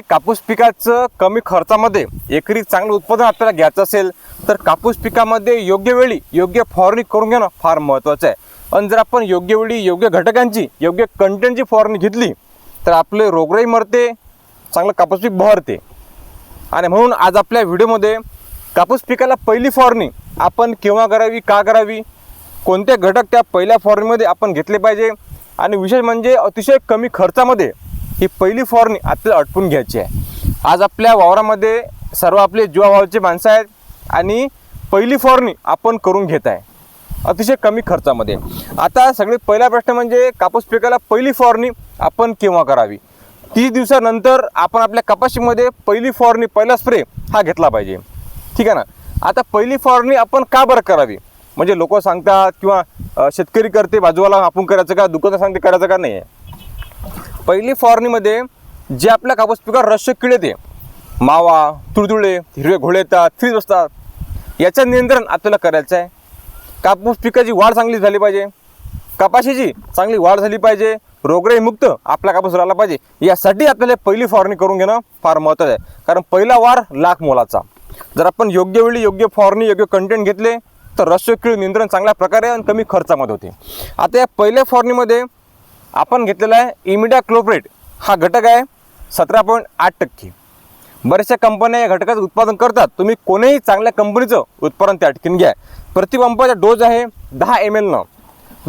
की कापूस पिकाचं कमी खर्चामध्ये एकरी चांगलं उत्पादन आपल्याला घ्यायचं असेल तर कापूस पिकामध्ये योग्य वेळी योग्य फवारणी करून घेणं फार महत्त्वाचं आहे. आणि जर आपण योग्य वेळी योग्य घटकांची योग्य कंटेंटची फवारणी घेतली तर आपले रोगराई मरते, चांगलं कापूस पीक बहरते. आणि म्हणून आज आपल्या व्हिडिओमध्ये कापूस पिकाला पहिली फवारणी आपण केव्हा करावी, का करावी, कोणते घटक त्या पहिल्या फवारणीमध्ये आपण घेतले पाहिजे आणि विशेष म्हणजे अतिशय कमी खर्चामध्ये ही पहिली फवारणी आपल्याला आटपून घ्यायची आहे. आज आपल्या वावरामध्ये सर्व आपले जीवाभावाचे माणसं आहेत आणि पहिली फवारणी आपण करून घेत आहे अतिशय कमी खर्चामध्ये. आता सगळ्यात पहिला प्रश्न म्हणजे कापूस पिकाला पहिली फवारणी आपण केव्हा करावी. 30 दिवसानंतर आपण आपल्या कपाशीमध्ये पहिली फवारणी, पहिला स्प्रे हा घेतला पाहिजे. ठीक आहे ना. आता पहिली फवारणी आपण का बरं करावी, म्हणजे लोक सांगतात किंवा शेतकरी करते बाजूवाला आपण करायचं का, दुकानदार सांगते करायचं का, नाही आहे. पहिली फवारणीमध्ये जे आपल्या कापूस पिकावर रश्य किड येते, मावा, तुडतुडे, हिरवे घोळे येतात, थ्रीज असतात, याचं नियंत्रण आपल्याला करायचं आहे. कापूस पिकाची वाढ चांगली झाली पाहिजे, कपाशीची चांगली वाढ झाली पाहिजे, रोगराई मुक्त आपला कापूस राहिला पाहिजे. यासाठी आपल्याला पहिली फवारणी करून घेणं फार महत्त्वाचं आहे. कारण पहिला वार लाख मोलाचा. जर आपण योग्य वेळी योग्य फवारणी, योग्य कंटेंट घेतले तर रश्य कीड नियंत्रण चांगल्या प्रकारे आणि कमी खर्चामध्ये होते. आता या पहिल्या फवारणीमध्ये आपण घेतलेला आहे इमिडाक्लोप्रिड हा घटक आहे 17.8%. बऱ्याचशा कंपन्या या घटकाचं उत्पादन करतात. तुम्ही कोणीही चांगल्या कंपनीचं उत्पादन त्या ठिकाणी घ्या. प्रतिपंपाचा डोस आहे 10 ml न.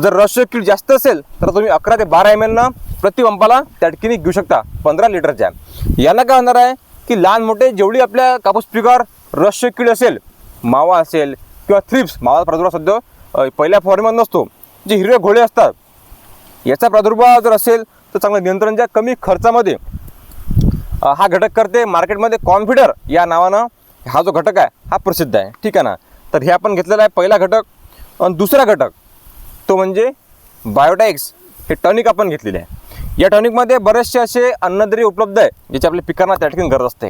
जर रश्य कीड जास्त असेल तर तुम्ही 11 ते 12 ml न प्रतिपंपाला त्या ठिकाणी घेऊ शकता 15 लिटरच्या. यानं काय होणार आहे की लहान मोठे जेवढी आपल्या कापूस पिकावर रश्य कीड असेल, मावा असेल किंवा थ्रिप्स, मावा प्रादुर्भाव सध्या पहिल्या फवारणीमध्ये नसतो, जे हिरवे घोळे असतात, याचा प्रादुर्भाव जर असेल तर चांगलं नियंत्रणच्या कमी खर्चामध्ये हा घटक करते. मार्केटमध्ये कॉन्फिडर या नावानं हा जो घटक आहे हा प्रसिद्ध आहे. ठीक आहे ना. तर हे आपण घेतलेला आहे पहिला घटक. आणि दुसरा घटक तो म्हणजे बायोटाइक्स हे टॉनिक आपण घेतलेले आहे. या टॉनिकमध्ये बरेचसे असे अन्नद्रव्य उपलब्ध आहे ज्याची आपल्या पिकांना त्या ठिकाणी गरज असते.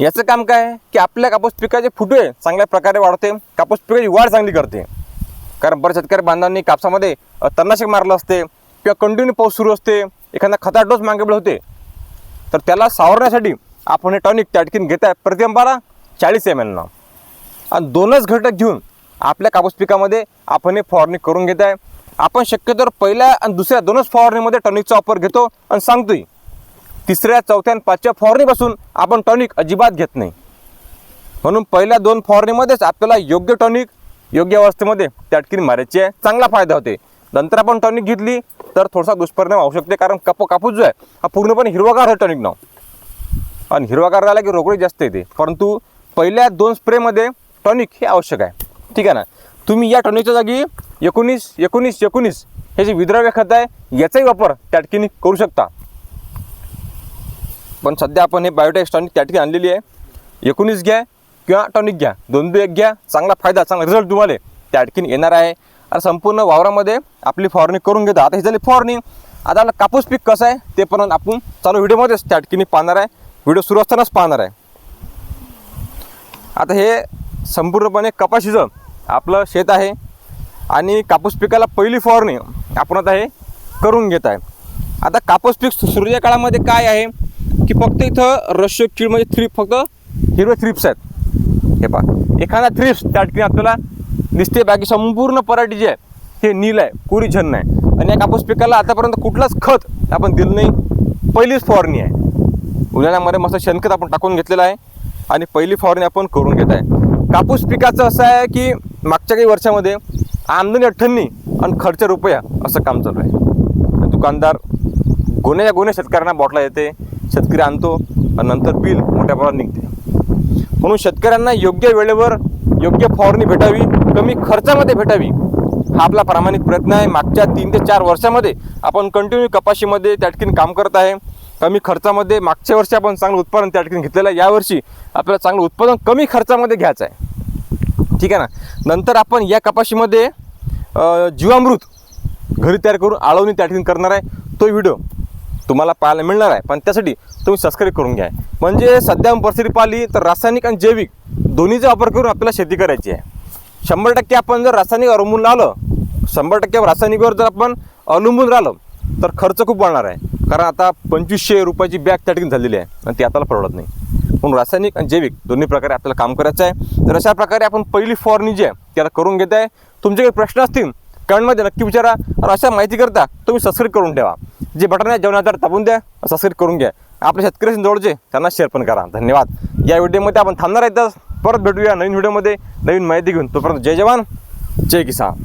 याचं काम काय आहे की आपल्या कापूस पिकाचे फुटवे चांगल्या प्रकारे वाढते, कापूस पिकाची वाढ चांगली करते. कारण बऱ्याच शेतकरी बांधवांनी कापसामध्ये तणनाशक मारलं असते किंवा कंटिन्यू पाऊस सुरू असते, एखादा खता डोस मागेबल होते, तर त्याला सावरण्यासाठी आपण हे टॉनिक त्या ठिकाणी घेत आहे प्रतिपंपाला 40 ml न. आणि दोनच घटक घेऊन आपल्या कापूस पिकामध्ये आपण हे फवारणी करून घेत आहे. आपण शक्यतोवर पहिल्या आणि दुसऱ्या दोनच फवारणीमध्ये टॉनिकचा वापर घेतो आणि सांगतोय. तिसऱ्या, चौथ्या आणि 5व्या फवारणीपासून आपण टॉनिक अजिबात घेत नाही. म्हणून पहिल्या 2 फवारणीमध्येच आपल्याला योग्य टॉनिक योग्य अवस्थेमध्ये त्या ठिकाणी मारायची आहे, चांगला फायदा होते. नंतर आपण टॉनिक घेतली तर थोडासा दुष्परिणाम होऊ शकते. कारण कापूस जो आहे हा पूर्णपणे हिरवागार आहे टॉनिक न, आणि हिरवागार राहिला की रोगराई जास्त येते. परंतु पहिल्या 2 स्प्रेमध्ये टॉनिक हे आवश्यक आहे. ठीक आहे ना. तुम्ही या टॉनिकच्या जागी 19-19-19 हे जे विद्राव्य खत आहे याचाही वापर त्या ठिकाणी करू शकता. पण सध्या आपण हे बायोटेक्स टॉनिक त्या ठिकाणी आणलेली आहे. 19 घ्या किंवा टॉनिक घ्या, 2-2-1 घ्या, चांगला फायदा, चांगला रिझल्ट तुम्हाला त्या ठिकाणी येणार आहे. आणि संपूर्ण वावरामध्ये आपली फवारणी करून घेता. आता ही झाली फवारणी. आता आपला कापूस पीक कसं आहे ते पण आपण चालू व्हिडिओमध्येच त्या ठिकाणी पाहणार आहे. व्हिडिओ सुरू असतानाच पाहणार आहे. आता हे संपूर्णपणे कपाशीचं आपलं शेत आहे आणि कापूस पिकाला पहिली फवारणी आपण आता हे करून घेत आहे. आता कापूस पीक सुरूच्या काळामध्ये काय आहे की फक्त इथं रश्य कीड म्हणजे फक्त हिरवे थ्रिप्स आहेत. हे पहा, एखादा थ्रिप्स त्या ठिकाणी आपल्याला दिसते, बाकी संपूर्ण पराठी जे आहे हे नील आहे, कोरी झन्न आहे. आणि या कापूस पिकाला आतापर्यंत कुठलाच खत आपण दिलं नाही, पहिलीच फवारणी आहे. उन्हाळ्यामध्ये मस्त शेणखत आपण टाकून घेतलेलं आहे आणि पहिली फवारणी आपण करून घेत आहे. कापूस पिकाचं असं आहे की मागच्या काही वर्षामध्ये आमदनी 98 आणि खर्च रुपया असं काम चालू आहे. दुकानदार गोण्या शेतकऱ्यांना बॉटला येते, शेतकरी आणतो आणि नंतर बिल मोठ्या प्रमाणात निघते. म्हणून शेतकऱ्यांना योग्य वेळेवर योग्य फवारणी भेटावी, कमी खर्चामध्ये भेटावी, हा आपला प्रामाणिक प्रयत्न आहे. मागच्या 3 ते 4 वर्षामध्ये आपण कंटिन्यू कपाशीमध्ये त्या ठिकाणी काम करत आहे. कमी खर्चामध्ये मागच्या वर्षी आपण चांगलं उत्पादन त्या ठिकाणी घेतलेलं आहे. यावर्षी आपल्याला चांगलं उत्पादन कमी खर्चामध्ये घ्यायचं आहे. ठीक आहे ना. नंतर आपण या कपाशीमध्ये जीवामृत घरी तयार करून आळवणी त्या ठिकाणी करणार आहे. तो व्हिडिओ तुम्हाला पाहायला मिळणार आहे. पण त्यासाठी तुम्ही सबस्क्राईब करून घ्या. म्हणजे सध्या परिस्थिती पाहिली तर रासायनिक आणि जैविक दोन्हीचा वापर करून आपल्याला शेती करायची आहे. 100% आपण जर रासायनिक अवलंबून राहिलं, 100% रासायनिकवर जर आपण अवलंबून राहिलं तर खर्च खूप वाढणार आहे. कारण आता 2500 रुपयाची बॅग त्या ठिकाणी झालेली आहे आणि ती आपल्याला परवडत नाही. म्हणून रासायनिक आणि जैविक दोन्ही प्रकारे आपल्याला काम करायचं आहे. तर अशा प्रकारे आपण पहिली फवारणी जी आहे त्याला करून घेत आहे. तुमचे काही प्रश्न असतील कमेंटमध्ये नक्की विचारा. आणि अशा माहिती करता तुम्ही सबस्क्राईब करून ठेवा. जे बटन आहे जेवणाचा दाबून द्या, सबस्क्राईब करून घ्या. आपल्या शेतकऱ्यांशी जवळचे त्यांना शेअर पण करा. धन्यवाद. या व्हिडिओमध्ये आपण थांबणार आहे. परत भेटूया नवीन व्हिडिओमध्ये नवीन माहिती घेऊन. तोपर्यंत जय जवान जय किसान.